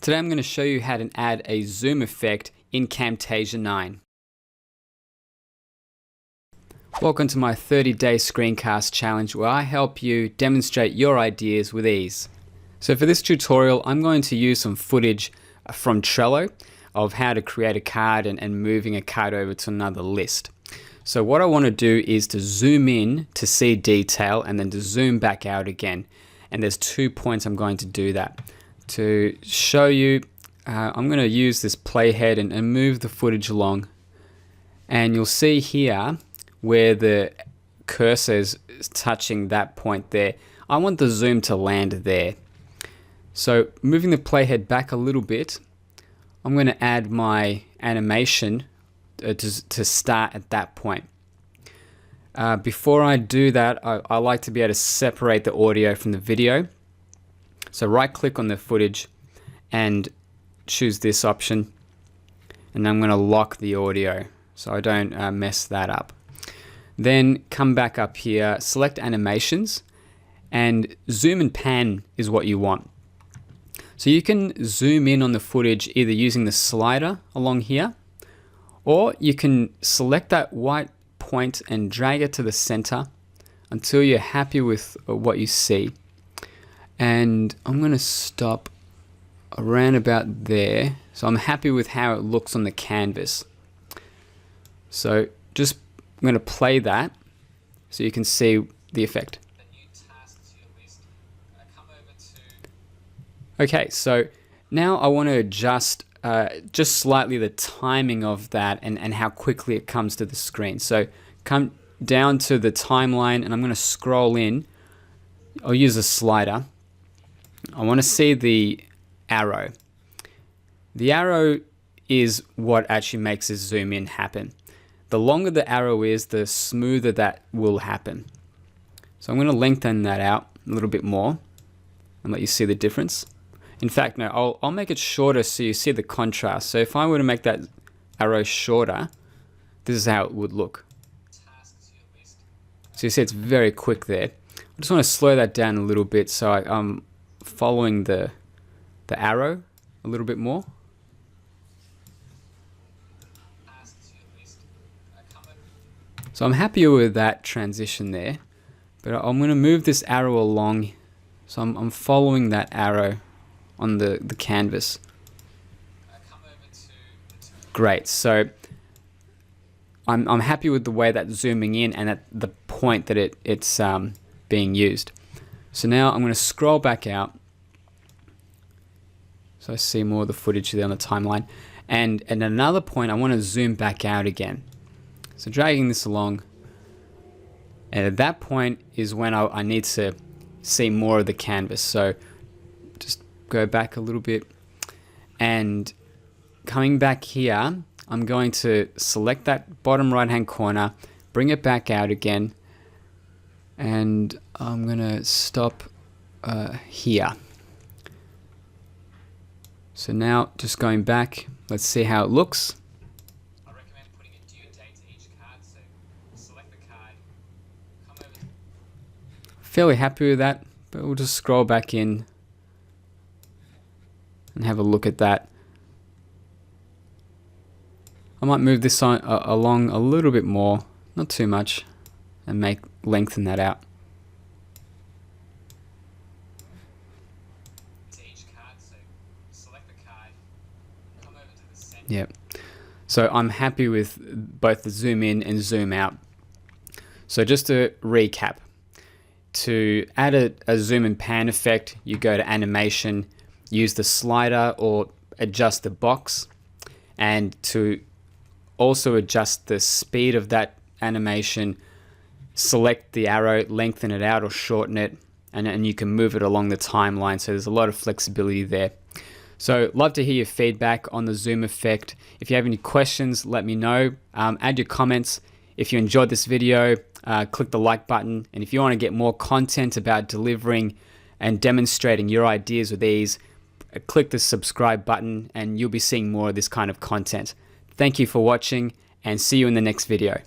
Today I'm going to show you how to add a zoom effect in Camtasia 9. Welcome to my 30-day screencast challenge where I help you demonstrate your ideas with ease. So for this tutorial I'm going to use some footage from Trello of how to create a card and moving a card over to another list. So what I want to do is to zoom in to see detail and then to zoom back out again. And there's 2 points I'm going to do that. To show you, I'm going to use this playhead and move the footage along. And you'll see here where the cursor is touching that point there. I want the zoom to land there. So moving the playhead back a little bit, I'm going to add my animation to start at that point. Before I do that, I like to be able to separate the audio from the video. So right click on the footage and choose this option, and I'm going to lock the audio so I don't mess that up. Then come back up here, select animations, and zoom and pan is what you want. So you can zoom in on the footage either using the slider along here, or you can select that white point and drag it to the center until you're happy with what you see. And I'm going to stop around about there. So I'm happy with how it looks on the canvas. So I'm going to play that so you can see the effect. Okay, so now I want to adjust just slightly the timing of that and how quickly it comes to the screen. So come down to the timeline and I'm going to scroll in. I'll use a slider. I want to see the arrow. The arrow is what actually makes this zoom in happen. The longer the arrow is, the smoother that will happen. So I'm going to lengthen that out a little bit more and let you see the difference. In fact, no, I'll make it shorter so you see the contrast. So if I were to make that arrow shorter, this is how it would look. So you see it's very quick there. I just want to slow that down a little bit so I'm following the arrow a little bit more. So I'm happy with that transition there, but I'm going to move this arrow along. So I'm following that arrow on the canvas. Great. So I'm happy with the way that's zooming in and at the point that it's being used. So now I'm going to scroll back out so I see more of the footage there on the timeline. And at another point I want to zoom back out again. So dragging this along, and at that point is when I need to see more of the canvas. So just go back a little bit, and coming back here I'm going to select that bottom right hand corner, bring it back out again, and I'm going to stop here. So now just going back, let's see how it looks. I recommend putting a due date to each card, so select the card, come over. Fairly happy with that, but we'll just scroll back in and have a look at that. I might move this along a little bit more, not too much, and lengthen that out. To each card, so select the card, come over to the center. Yep. So I'm happy with both the zoom in and zoom out. So just to recap, to add a zoom and pan effect, you go to animation, use the slider or adjust the box, and to also adjust the speed of that animation, select the arrow, lengthen it out or shorten it, and you can move it along the timeline. So there's a lot of flexibility there. So love to hear your feedback on the zoom effect. If you have any questions, let me know. Add your comments. If you enjoyed this video, click the like button. And if you want to get more content about delivering and demonstrating your ideas with ease, click the subscribe button and you'll be seeing more of this kind of content. Thank you for watching, and see you in the next video.